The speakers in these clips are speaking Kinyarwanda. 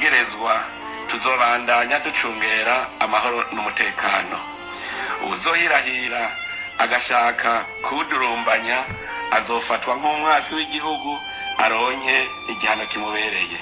dutegerezwa tuzobandanya ducungera amahoro n'umutekano. Uzohirahira agashaka kudurumbanya azofatwa nk'umwasi w'igihugu aronke igihano kimubereye.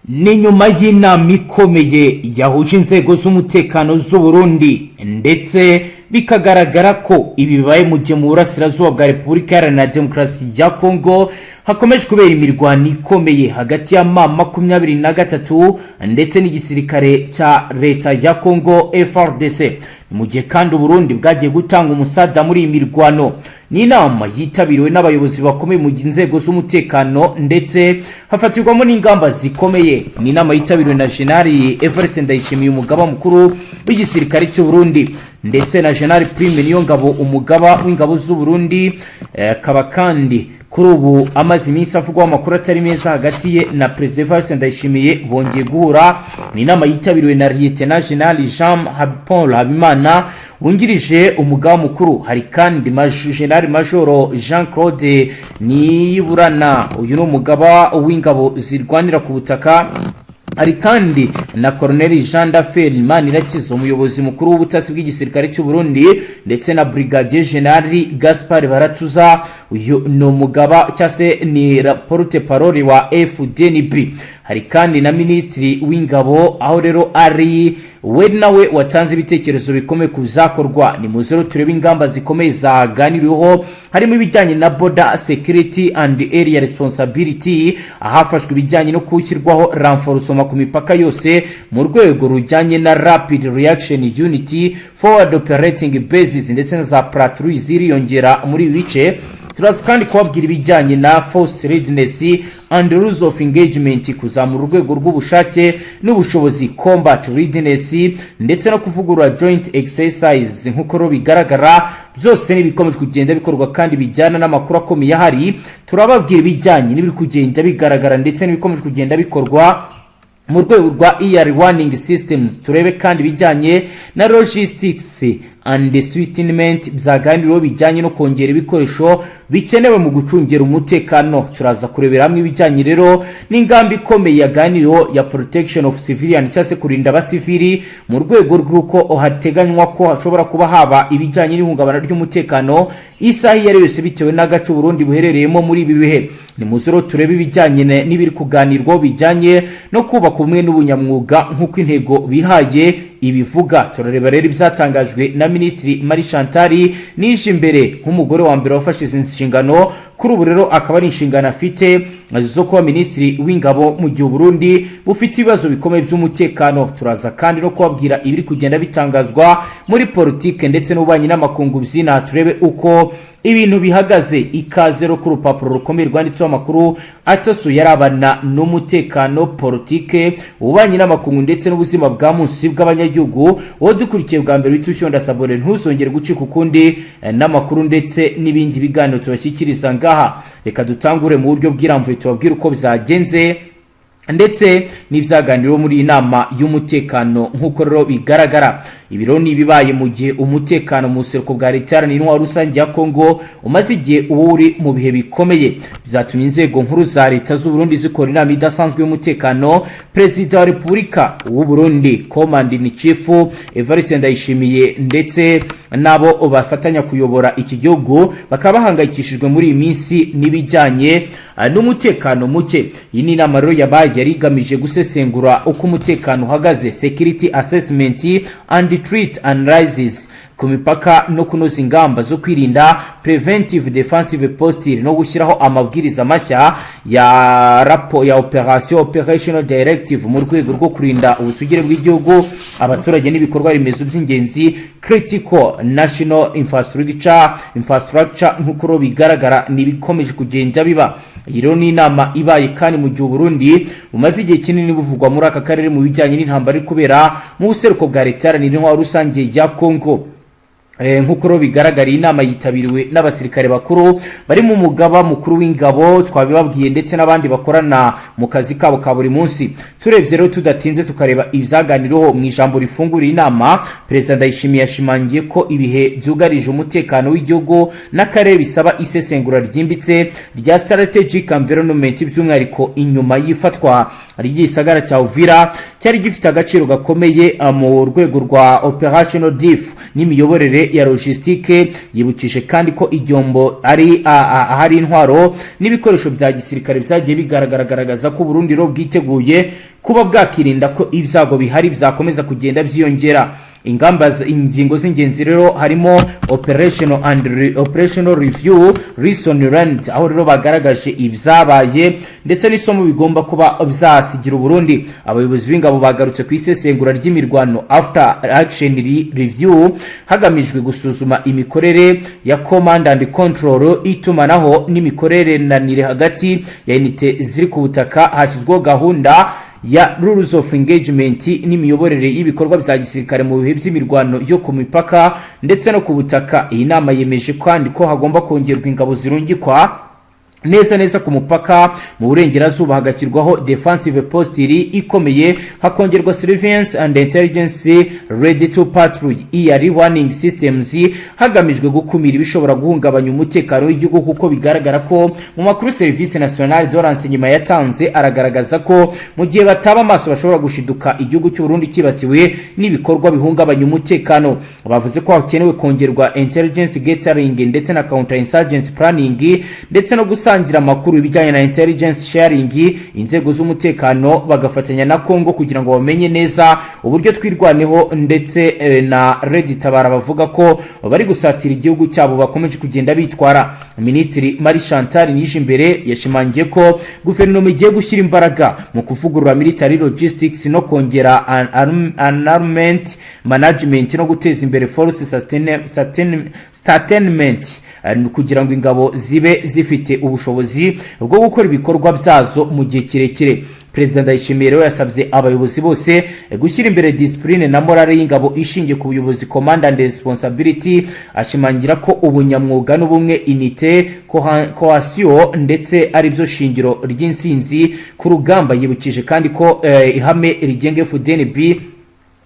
Ni nyuma y'inama ikomeye yahuje inzego z'umutekano z'u Burundi ndetse bikagaragara ko ibi bibaye mu gihe mu burasirazuba bwa Repubulika Iharanira Demokarasi ya Kongo hakomeje kubera imirwano ikomeye hagati ya M23 ndetse n'igisirikare cya leta ya Kongo FARDC. Mu gihe kandi Burundi bwagiye gutanga umusada muri imirwano. Ni inama yitabiriwe n'abayobozi bakomeye mu nzego z'umutekano ndetse hafatirwamo n'ingamba zikomeye. Ni inama yitabiriwe na General Evariste Ndayishimiye umugaba mukuru w'igisirikare cy'u Burundi ndetse na Gen.Prime niyo ngabo umugaba w'ingabo z'u Burundi kaba kandi kuri ubu amazi iminsi avugwa amakuru atari meza hagati ye na President Evariste Ndayishimiye bongeye guhura. Ni inama yitabiriwe na Lieutenant General Jean Paul Habimana wungirije umugaba mukuru. Hari kandi General Major Jean Claude Niburana uyu ni umugaba w'ingabo zirwanira ku butaka. Hari kandi na Colonel Jean Dafer Manirakiza umuyobozi mukuru w'ubutasi bw'igisirikare cy'u Burundi ndetse na Brigadier General Gaspard Baratuza uyu no mugaba cyase ni porte parole wa FDNB. Hari kandi na Ministri w'ingabo aho rero ari we nawe watanze ibitekerezo bikomeye kuzakorwa. Ni muzero tureba ingamba zikomeye zaganiriweho harimo ibijyanye na border security and area responsibility ahafashwe ibijyanye no kushyirwaho renforcement ku mipaka yose mu rwego rujyanye na rapid reaction unity forward operating bases ndetse na za patrouilles ziriyongera muri bice. Turaza kandi kubabwira ibijyanye na force readiness and rules of engagement kuzamura urwego rw'ubushake n'ubushobozi combat readiness ndetse no kuvugurura joint exercise nk'uko bigaragara byose n'ibikomeje kugenda bikorwa kandi bijyana n'amakuru akomeye ahari. Turababwira ibijyanye n'ibiri kugenda bigaragara ndetse n'ibikomeje kugenda bikorwa mu rwego rwa ER warning systems. Turebe kandi bijyanye na logistics and sweetenement byaganiriweho bijyanye no kongera ibikoresho bikenewe mu gucungera umutekano. Turaza kurebera hamwe ibijyanye rero n'ingamba ikomeye yaganiriweho ya protection of civilian cyase kurinda abasivili mu rwego rw'uko hateganywa ko hashobora kuba haba ibijyanye n'ihungabana ry'umutekano isaha yari yose bitewe n'agace Burundi buherereyemo muri ibi bihe. Ni muzero turebe ibijyanye n'ibiri kuganirwaho bijyanye no kubaka ubumwe n'ubunyamwuga nk'uko intego bihaye ibivuga. Turareba rero ibyatangajwe na Ministri Marie Chantal nije imbere nk'umugore wa mbere wafashe inshingano kuri ubu rero akaba ari inshingano afite zo kuba Ministri w'ingabo mu gihe Burundi bufite ibibazo bikomeye by'umutekano. Turaza kandi no kubabwira ibiri kugenda bitangazwa muri politique ndetse n'ububanyi n'amakungu byina. Turebe uko ibintu bihagaze ikaze ro ku rupapuro rukomeye rwanditseho amakuru atosu yarabana n'umutekano politique ububanyi n'amakungu ndetse n'ubuzima bwa munsi bw'abanyagihugu. Wo dukurikiye bwa mbere witushonda sabone ntuzongere gucika ukundi n'amakuru ndetse n'ibindi biganiro tubashyikiriza ngaha. Reka dutangure mu buryo bw'iramvuye tubabwira uko byagenze ndetse n'ibyaganiro muri inama y'umutekano nk'uko rero bigaragara. Ibiro ni bibaye mu gihe umutekano mu seruko bwa leta n'intwa rusange ya Kongo umaze igihe uri mu bihe bikomeye bizatumye inzego nkuru za leta z'u Burundi zikora inama idasanzwe y'umutekano. President wa Repubulika w'u Burundi Command in Chief Evariste Ndayishimiye ndetse nabo bafatanya kuyobora iki gihugu bakaba bahangayikishijwe muri iyi minsi n'ibijyanye n'umutekano muke. Iyi ni inama rero yabaye yari igamije gusesengura uko umutekano uhagaze security assessment and treat analysis ku mipaka no kunoza ingamba zo kwirinda preventive defensive posture no gushyiraho amabwiriza mashya ya rapport ya operational directive mu rwego rwo kurinda ubusugire bw'igihugu abaturage n'ibikorwa remezo by'ingenzi critical national infrastructure nk'uko bigaragara n'ibikomeje kugenda biba. Iyo ni inama ibaye kandi mu gihe Burundi bumaze igihe kinini buvugwa muri aka karere mu bijyanye n'intambara iri kubera mu buseruko bwa leta n'intwa rusange ya Kongo. nk'uko bigaragara inama yitabiriwe n'abasirikare bakuru bari mu mugaba mukuru w'ingabo twabibabwiye ndetse n'abandi bakorana mu kazi kabo ka buri munsi. Turebye rero tudatinze tukareba ibyaganiriweho mu ijambo rifungura inama, Perezida Ndayishimiye yashimangiye ko ibihe byugarije umutekano w'igihugu n'akarere bisaba isesengura ryimbitse rya strategic environment, by'umwihariko inyuma y'ifatwa ry'igisagara cya Uvira cyari gifite agaciro gakomeye mu rwego rwa operational diff n'imiyoborere ya logistique. Yibukije kandi ko igyombo ari ahari intwaro n'ibikoresho bya gisirikare byagiye bigaragaza ko Burundi ro bwiteguye kuba bwakirinda ko ibyago bihari byakomeza kugenda byiyongera. Ingingo z'ingenzi rero harimo operational review, lesson learned, aho rero bagaragaje ibyabaye ndetse n'isomo bigomba kuba byasigira Burundi. Abayobozi b'ingabo bagarutse ku isesengura ry'imirwano after action review, hagamijwe gusuzuma imikorere ya command and control, itumanaho n'imikorere nanire hagati ya unite ziri ku butaka. Hashyizweho gahunda ya rules of engagement n'imiyoborere y'ibikorwa bya gisirikare mu bihe by'imirwano yo ku mipaka ndetse no ku butaka. Iyi nama yemeje kandi ko hagomba kongerwa ingabo zirungikwa neza ku mupaka mu burengerazuba, hagashyirwaho defensive posture ikomeye, hakongerwa surveillance and intelligence ready to patrol early warning systems, hagamijwe gukumira ibishobora guhungabanya umutekano w'igihugu. Kuko bigaragara ko mu makuru Service Nationale de Renseignement yatanze aragaragaza ko mu gihe bataba amaso bashobora gushiduka igihugu cy'u Burundi kibasiwe n'ibikorwa bihungabanya umutekano. Bavuze ko hakenewe kongerwa intelligence gathering ndetse na counter insurgency planning ndetse no gusangira amakuru ibijyanye na intelligence sharing. Inzego z'umutekano bagafatanya na Kongo kugira ngo bamenye neza uburyo twirwaneho ndetse na Red Tabara bavuga ko bari gusatira igihugu cyabo bakomeje kugenda bitwara. Minisitiri Marie Chantal Nijimbere yashimangiye ko guverinoma igiye gushyira imbaraga mu kuvugurura military logistics no kongera armament management no guteza imbere force sustainment kugira ngo ingabo zibe zifite ubushobozi bwo gukora ibikorwa byazo mu gihe kirekire. Perezida Ndayishimiye rero yasabye abayobozi bose gushyira imbere discipline na morale y'ingabo ishingiye ku buyobozi, command and responsibility. Ashimangira ko ubunyamwuga n'ubumwe, unité, cohesion ndetse ari byo shingiro ry'insinzi ku rugamba. Yibukije kandi ko ihame rigenga FDNB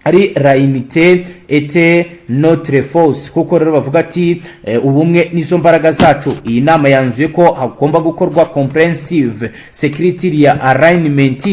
ari la unité était notre force, kuko rero bavuga ati ubumwe nizo mbaraga zacu. Iyi nama yanzuye ko hagomba gukorwa comprehensive security alignment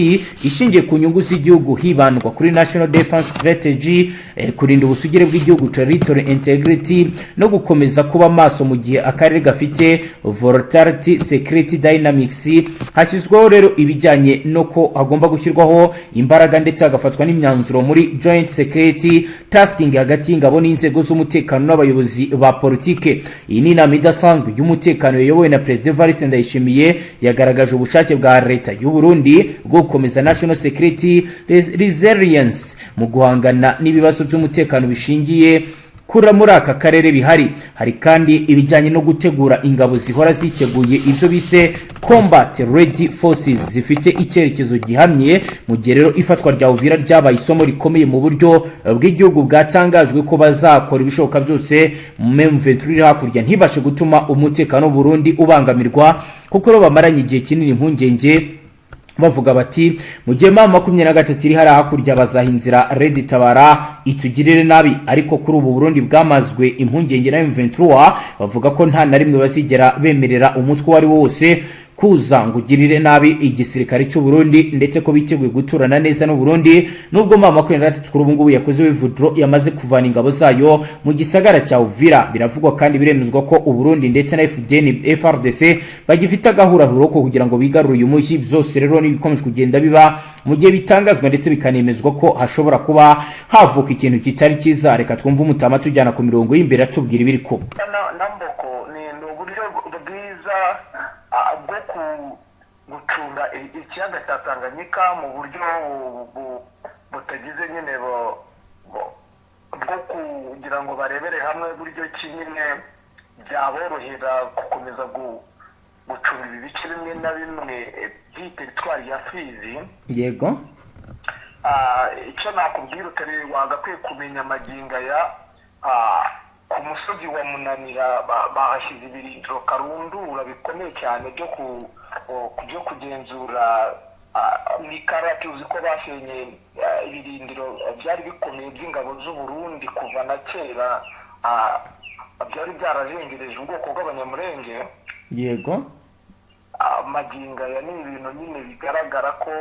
ishingiye ku nyungu z'igihugu, hibandwa kuri national defense strategy, kurinda ubusugire bw'igihugu, territory integrity no gukomeza kuba maso mu gihe akarere gafite volatility security dynamics. Hashyizweho rero ibijyanye no ko hagomba gushyirwaho imbaraga ndetse hagafatwa n'imyanzuro muri joint security tasking hagati y'ingabo n'inzego z'umutekano n'abayobozi ba politike. Iyi ni inama idasanzwe y'umutekano yayobowe na Perezida Evariste Ndayishimiye, yagaragaje ubushake bwa leta y'u Burundi bwo gukomeza national security resilience mu guhangana n'ibibazo by'umutekano bishingiye kura muri aka karere bihari. Hari kandi ibijyanye no gutegura ingabo zihora ziteguye, ibyo bise combat ready forces, zifite icyerekezo gihamye. Mu gihe rero ifatwa rya Uvira ryabaye isomo rikomeye mu buryo bw'igihugu bwatangajwe ko bazakora ibishoboka byose M23 hakurya ntibashe gutuma umutekano w'u Burundi ubangamirwa, kuko rero bamaranye igihe kinini impungenge bavuga bati mu gihe mama 23 iri hari hakurya bazahinzira Red Tabara itugirire nabi. Ariko kuri ubu Burundi bwamazwe impungenge na M23, bavuga ko nta na rimwe bazigera bemerera umutwe wari wose kuza ngo ugirire nabi igisirikare cy'u Burundi, ndetse ko biteguye guturana neza n'u Burundi. Nubwo mama 23 kuri ubu ngubu yakoze wivudro yamaze kuvana ingabo zayo mu gisagara cya Uvira, biravugwa kandi biremezwa ko u Burundi ndetse na FRDC bagifite agahurahuro ko kugira ngo bigarure uyu mujyi. Byose rero n'ibikomeje kugenda biba mu gihe bitangazwa ndetse bikanemezwa ko hashobora kuba havuka ikintu kitari cyiza. Reka twumve umutama tujyana ku mirongo y'imbere atubwira ibiri ko namboko ni uburyo bwiza bwo gucunga ikiyaga cya Tanganyika mu buryo butagize nyine bwo kugira ngo barebere hamwe buryo ki nyine byaborohera gukomeza gucunga ibi bice bimwe na bimwe by'iyi teritwari ya Fizi. Yego, icyo nakubwira utari wagakwiye kumenya amaginga ya ku musozi wa Munanira bahashyize ibirindiro karundura bikomeye cyane byo kugenzura mikarati. Uzi ko bashenye ibirindiro byari bikomeye by'ingabo z'u Burundi kuva na kera, byari byarajengereje ubwoko bw'abanyamurenge. Yego. Maginga ya ni ibintu nyine bigaragara ko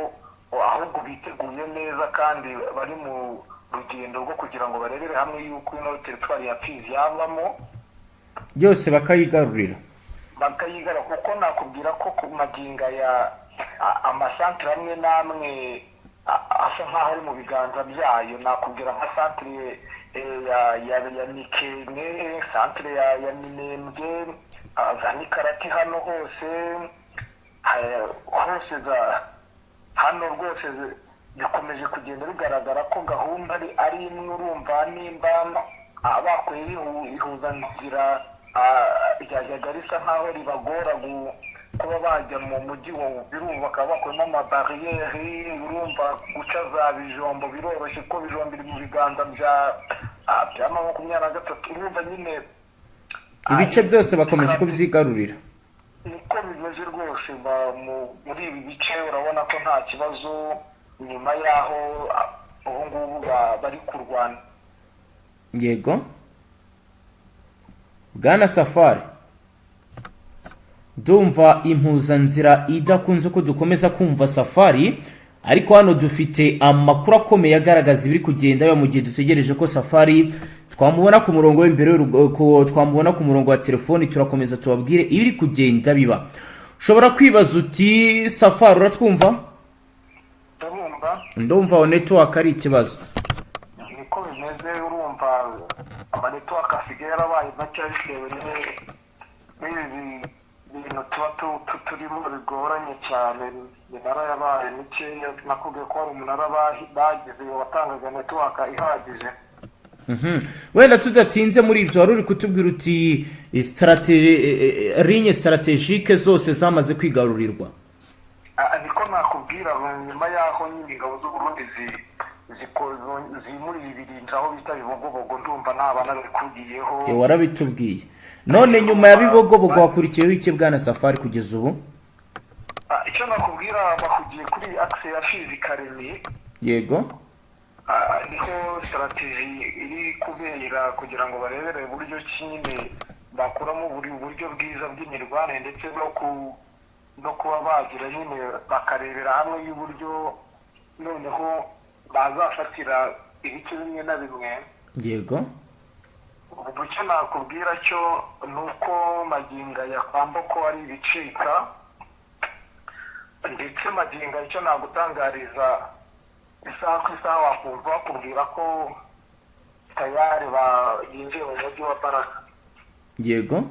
ahubwo biteguye neza kandi bari mu rugendo rwo kugira ngo barebere hamwe yuko ino teritwari ya Fizi yavamo yose bakayigarurira kuko nakubwira ko ku maginga ya amasantere amwe n'amwe asa nk'aho ari mu biganza byayo. Nakubwira nka santere ya Mikene, santere ya Minembwe, za Nikarati, hano hose hano rwose bikomeje kugenda bigaragara ko gahunda ari imwe. Urumva nimba bakuye ihuzanzira ryajyaga risa nk'aho ribagora kuba bajya mu mujyi wa Uvira, bakaba bakuyemo amabariyeri. Urumva guca za Bijombo biroroshye ko Bijombo iri mu biganza bya 23. Urumva nyine ibice byose bakomeje kubyigarurira. Niko bimeze rwose muri ibi bice. Urabona ko nta kibazo nyuma yaho ubu ngubu bari kurwana. Yego. Bwana Safari, ndumva impuzanzira idakunze ko dukomeza kumva Safari, ariko hano dufite amakuru akomeye agaragaza ibiri kugenda yo mu gihe dutegereje ko Safari twamubona ku murongo w'imbere, twamubona ku murongo wa telefoni. Turakomeza tubabwire ibiri kugenda biba. Ushobora kwibaza uti Safari uratwumva? Ndumva network ari ikibazo. Niko bimeze. Urumva amanetwork asigaye yarabaye make bitewe n'ibi bintu tuba turimo bigoranye cyane. Iminara yabaye mikeya. Nakubwiye ko hari umunara bagize watangaga network ihagije. Wenda tudatinze muri ibyo, wari uri kutubwira uti ligne strategique zose zamaze kwigarurirwa. Niko nakubwira nyuma yaho nyine ingabo z'u Burundi zimuri ibirindiro aho bita Bibogobogo. Ndumva nta bana bikugiyeho. Warabitubwiye. None nyuma ya Bibogobogo wakurikiyeho iki Bwana Safari kugeza ubu? Icyo nakubwira bakugiye kuri axe ya Fizi Karemi. Yego. Niho strategy iri kubera kugira ngo barebere uburyo nyine bakuramo uburyo bwiza bw'imirwane, ndetse no kuba bagira nyine bakarebera hamwe y'uburyo noneho bazafatira ibice bimwe na bimwe. Yego. Ubu cyo nakubwira cyo nuko maginga ya Kwamboko ari ibicika, ndetse maginga icyo nagutangariza isaha ku isaha wakumva bakubwira ko tayari yinjiye mu mujyi wa Baraka. Yego.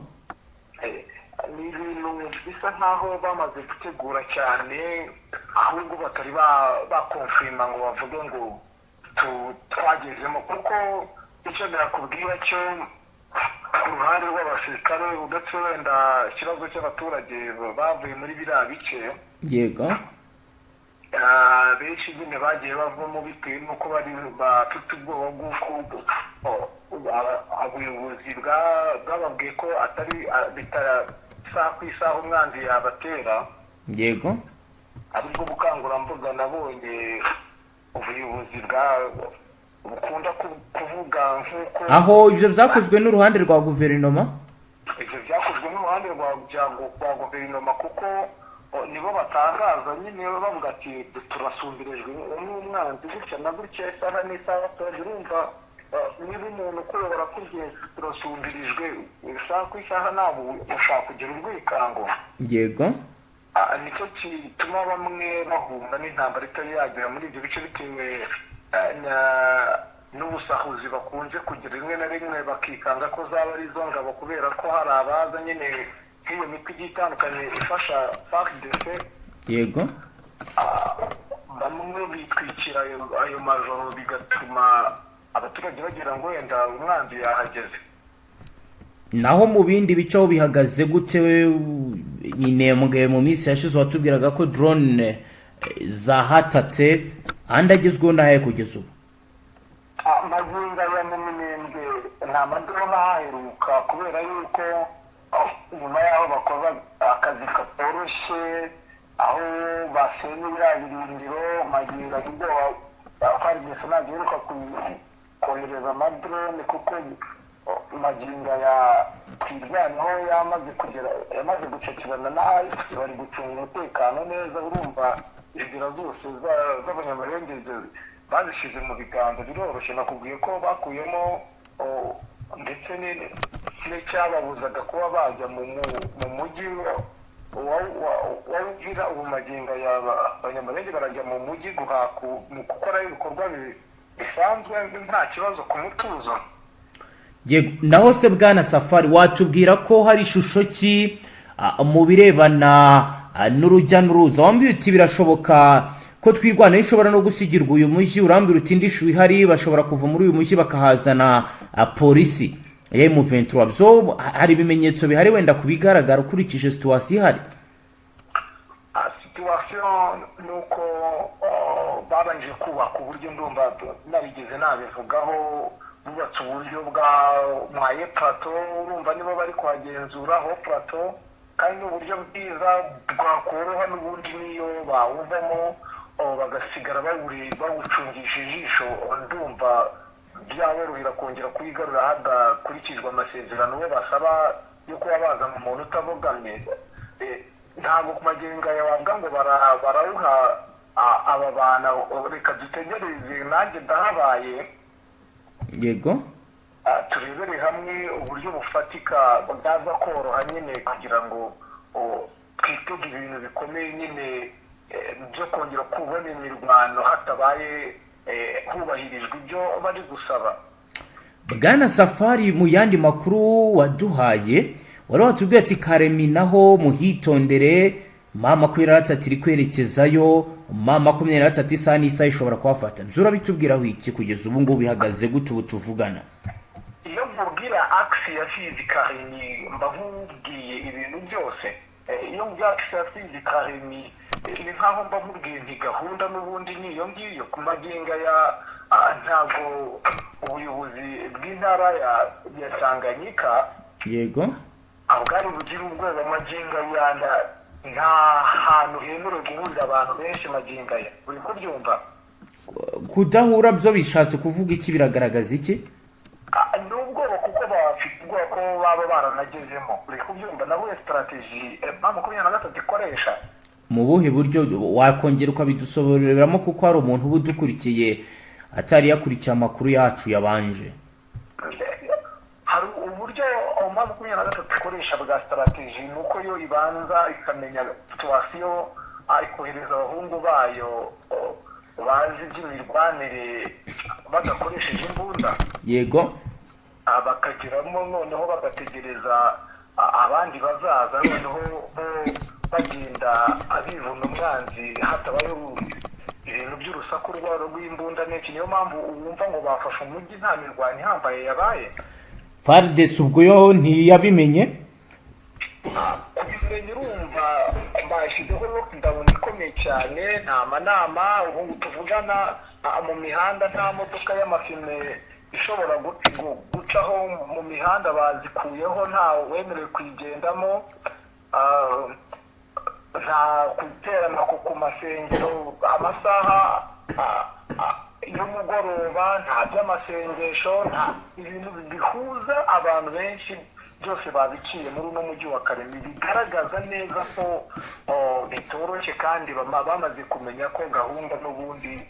Ni ibintu bisa nkaho bamaze gutegura cyane, ahubwo batari bakonfirima ngo bavuge ngo twagezemo. Kuko icyo nakubwira cyo ku ruhande rw'abasirikare, udetse wenda ikibazo cy'abaturage bavuye muri biriya bice. Yego. Benshi nyine bagiye bavamo bitewe n'uko bari bafite ubwoba bw'uko ubuyobozi bwababwiye ko atari isaha ku isaha umwanzi yabatera. Yego. Aribwo bukangurambaga nabonye ubuyobozi bukunda kuvuga nk'uko aho ibyo byakozwe n'uruhande rwa guverinoma. Ibyo byakozwe n'uruhande rwa guverinoma, kuko nibo batangaza nyine bavuga ati turasumbirijwe n'umwanzi gutya na gutya isaha n'isaha. Urumva niba umuntu ukuyobora kubwiye turasumbirijwe isaha ku isaha, ntabwo ushaka kugira urwikango. Yego. Nicyo gituma bamwe bahunga n'intambara itari yagera muri ibyo bice bitewe n'ubusahuzi bakunze kugira rimwe na rimwe, bakikanga ko zaba ari izo ngabo kubera ko hari abaza nyine nk'iyo miti igiye itandukanye ifasha FARDC. Yego. Bamwe bitwikira ayo majoro bigatuma abaturage bagira ngo wenda umwanzi yahageze. Naho mu bindi bice aho bihagaze gute? Minembwe mu minsi yashize watubwiraga ko drone zahatatse, andi agezweho n'ahaye kugeza ubu? amagingo ya Minembwe nta madrone aheruka kubera yuko nyuma y'aho bakora akazi katoroshye aho basenye biriya birindiro magingo ahubwo farigisi ntabwo iheruka kohereza amadrone kuko magingo ya twirwanaho yamaze gucakirana na AVIS bari gucunga umutekano neza urumva inzira zose z'abanyamurenge bazishyize mu biganza biroroshye nakubwiye ko bakuyemo ndetse n'icyababuzaga kuba bajya mu mujyi wa Uvira ubu magingo abanyamurenge barajya mu mujyi mu gukora ibikorwa bisanzwe nta kibazo ku mutuzo. Naho se bwana Safari watubwira ko hari ishusho ki mu birebana n'urujya n'uruza wambwira uti birashoboka ko twirwana ishobora no gusigirwa uyu mujyi urambwira uti ndishu ihari bashobora kuva muri uyu mujyi bakahazana polisi ya M23 byo hari ibimenyetso bihari wenda kubigaragara ukurikije situation ihari. Situation nuko babanje kubaka uburyo ndumva narigeze nabivugaho bubatse uburyo mwaye plateau urumva nibo bari kuhagenzura aho plateau kandi uburyo bwiza bwakoroha n'ubundi niyo bawuvamo bagasigara bawucungisha ijisho ndumva byaborohera kongera kuyigarura hadakurikijwe amasezerano we basaba yo kuba baza mu muntu utabogamye. Ntabwo ku magingo yawavuga ngo barawuha aba bana reka dutegereze nanjye ndahabaye yego turebere hamwe uburyo bufatika bwaza koroha nyine kugira ngo twitege ibintu bikomeye nyine byo kongera kubona imirwano hatabaye hubahirijwe ibyo bari gusaba. Bwana Safari mu yandi makuru waduhaye wari watubwiye ati Karemi naho muhitondere mama 23 iri kwerekezayo mama 23 isaha n'isaha ishobora kuhafata byura bitubwiraho iki kugeza ubu ngubu bihagaze gute ubu tuvugana. Iyo mvugira axe ya Karemi mbavubwiye ibintu byose iyo mvugira axe ya Karemi ni nkaho mbavubwiye nti gahunda n'ubundi niyo ngiyo ku magingo ya ntago ubuyobozi bw'intara ya Tanganyika yego abwari bugira ubwoba magingo yanda nta hantu hemerewe guhurira abantu benshi magingo ya uri kubyumva kudahura byo bishatse kuvuga iki biragaragaza iki n'ubwoba kuko bafite ubwoba ko baba baranagezemo uri kubyumva nabo strategy M23 ikoresha mu buhe buryo wakongera ukabidusoboreramo kuko hari umuntu ubu dukurikiye atari yakurikiye amakuru yacu yabanje. Hari uburyo M23 ikoresha bwa strategy nuko yo ibanza ikamenya situation ikohereza abahungu bayo bazi by'imirwanire bagakoresheje imbunda yego bakagiramo noneho bagategereza abandi bazaza noneho bagenda abivuna umwanzi hatabayeho ibintu by'urusaku rw'imbunda n'iki niyo mpamvu wumva ngo bafashe umujyi nta mirwano ihambaye yabaye. Fardes ubwo yo ntiyabimenye kubimenye urumva bashyizeho lockdown ikomeye cyane nta manama ubu tuvugana mu mihanda nta modoka y'amafime ishobora gucaho mu mihanda bazikuyeho nta wemerewe kuyigendamo nta guterana ku masengero amasaha y'umugoroba nta by'amasengesho nta ibintu bihuza abantu benshi byose babiciye muri uno mujyi wa Karemi bigaragaza neza ko bitoroshye kandi bamaze kumenya ko gahunda n'ubundi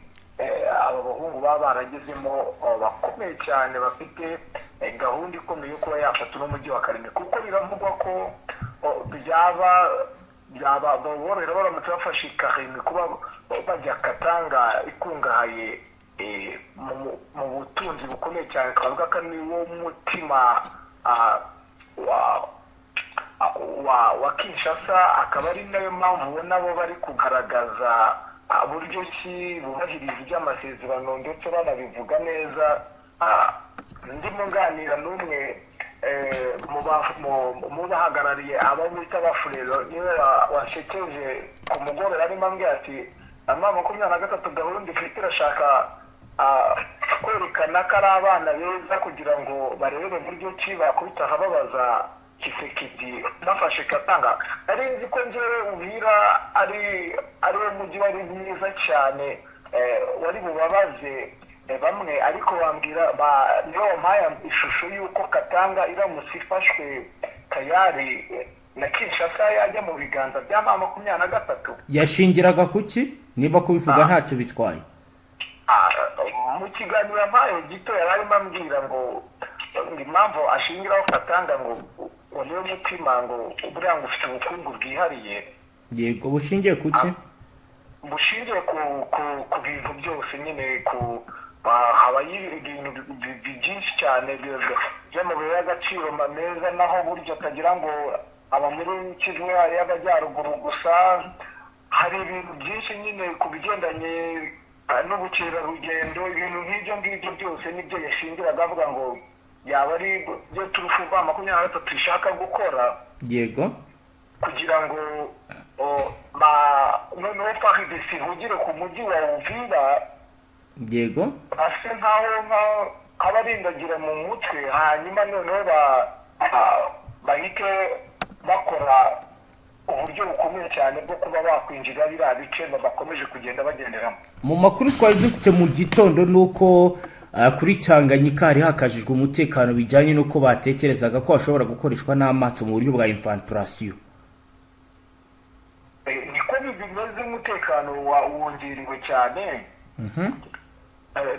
aba bahungu baba baragezemo bakomeye cyane bafite gahunda ikomeye yo kuba yafata uno mujyi wa Karemi kuko biravugwa ko byaba borohera baramutse bafashe Karemi kuba bajya Katanga ikungahaye mu butunzi bukomeye cyane twavuga ko ni wo mutima wa Kinshasa akaba ari nayo mpamvu ubona bo bari kugaragaza buryo ki bubahiriza iby'amasezerano ndetse banabivuga neza. Ndimo nganira n'umwe mu bahagarariye abo bita bafurero niwe washekeje ku mugoroba arimo ambwira ati mama 23 gahunda ifite irashaka kwerekana ko ari abana beza kugira ngo barebe buryo ki bakubita babaza Kisekedi bafashe Katanga. Ari nzi ko njyewe Uvira ari umujyi wari mwiza cyane wari bubabaze bamwe, ariko bambwira niyo mpaye ishusho y'uko Katanga iramutse ifashwe tayari na Kinshasa yajya mu biganza bya 23. Yashingiraga kuki niba kubivuga ntacyo bitwaye? Mu kiganiro mpaye gito yararimo ambwira ngo impamvu ashingiraho Katanga ngo niyo mutima ngo buriya ngo ufite ubukungu bwihariye. Yego, bushingiye kuki? Bushingiye ku bintu byose nyine, habaye ibintu byinshi cyane by'amabuye y'agaciro meza, naho buryo atagira ngo aba muri Kivu y'Amajyaruguru gusa. Hari ibintu byinshi nyine ku bigendanye n'ubukerarugendo, ibintu nk'ibyo ngibyo byose nibyo yashingiraga avuga ngo yaba ari byo turufu 23 ishaka gukora. Yego, kugira ngo noneho Bahise ihugire ku mujyi wa Uvira. yego, ase nkaho abarindagira mu mutwe, hanyuma noneho bahite bakora uburyo bukomeye cyane bwo kuba bakwinjira biriya bice bakomeje kugenda bagenderamo. mu makuru twari dufite mu gitondo nuko kuri Tanganyika hari hakajijwe umutekano bijyanye nuko batekerezaga ko hashobora gukoreshwa n'amato mu buryo bwa infiltration. Niko bimeze, umutekano wongerewe cyane.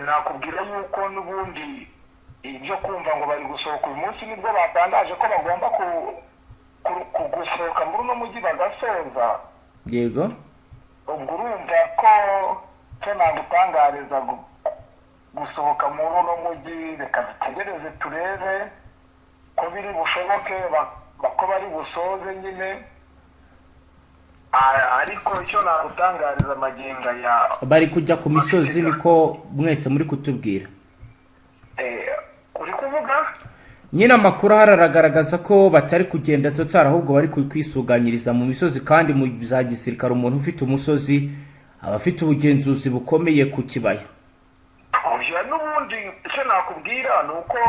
Nakubwira yuko n'ubundi ibyo kumva ngo bari gusohoka uyu munsi nibwo batangaje ko bagomba gusohoka muri uno mujyi bagasoza. Yego, ubwo urumva ko nagutangariza gusohoka muri uno mujyi, reka dutegereze turebe ko biri bushoboke, ko bari busoze nyine. Ariko icyo nagutangariza maginga ya bari kujya ku misozi niko mwese muri kutubwira. Uri kuvuga nyine amakuru haragaragaza ko batari kugenda totara, ahubwo bari kwisuganyiriza mu misozi, kandi mu za gisirikare umuntu ufite umusozi aba afite ubugenzuzi bukomeye ku kibaya. N'ubundi icyo nakubwira ni uko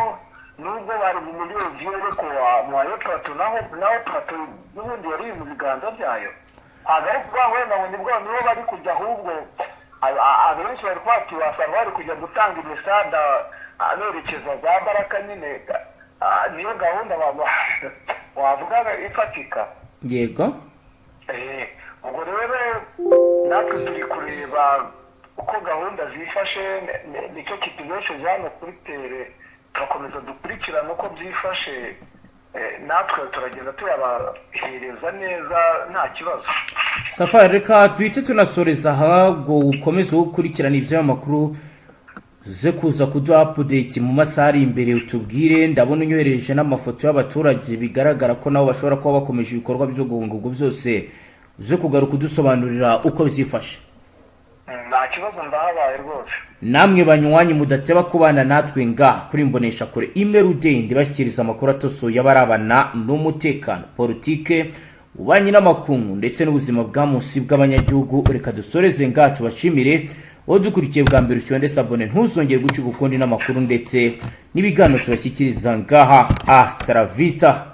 nubwo bari mu muyobozi ko mu plateau naho plateau n'ubundi yari mu biganza byayo, agari kuvuga ngo nabo nibwo nibo bari kujya, ahubwo abenshi bari kwati wasanga bari kujya gutanga imisada aberekeza za Baraka nyine. Niyo gahunda wavuga ifatika. Yego, ubwo rero natwe turi kureba uko gahunda zifashe, nicyo kitubesheje hano kuri tere, turakomeza dukurikirana uko byifashe, natwe turagenda tuyabahereza neza nta kibazo. Safari, reka duhite tunasoreza aha ngo ukomeze gukurikirana iby'amakuru ze kuza kuduha update mu masaha ari imbere. Utubwire, ndabona unyohereje n'amafoto y'abaturage bigaragara ko nabo bashobora kuba bakomeje ibikorwa byo guhunga, ubwo byose uze kugaruka udusobanurira uko bizifashe. Nta kibazo, ndahabaye rwose. Namwe banywanyi mudateba kubana natwe kuri Mbonesha kure imerudende bashyikiriza amakuru atosoye abarabana n'umutekano, politike, ububanyi n'amakungu ndetse n'ubuzima bwa munsi bw'abanyagihugu. Reka dusoreze tubashimire dukurikiye bwa mbere, ucyonde sabone ntuzongere gucika ukundi n'amakuru ndetse n'ibiganiro tubashyikiriza hasta la vista.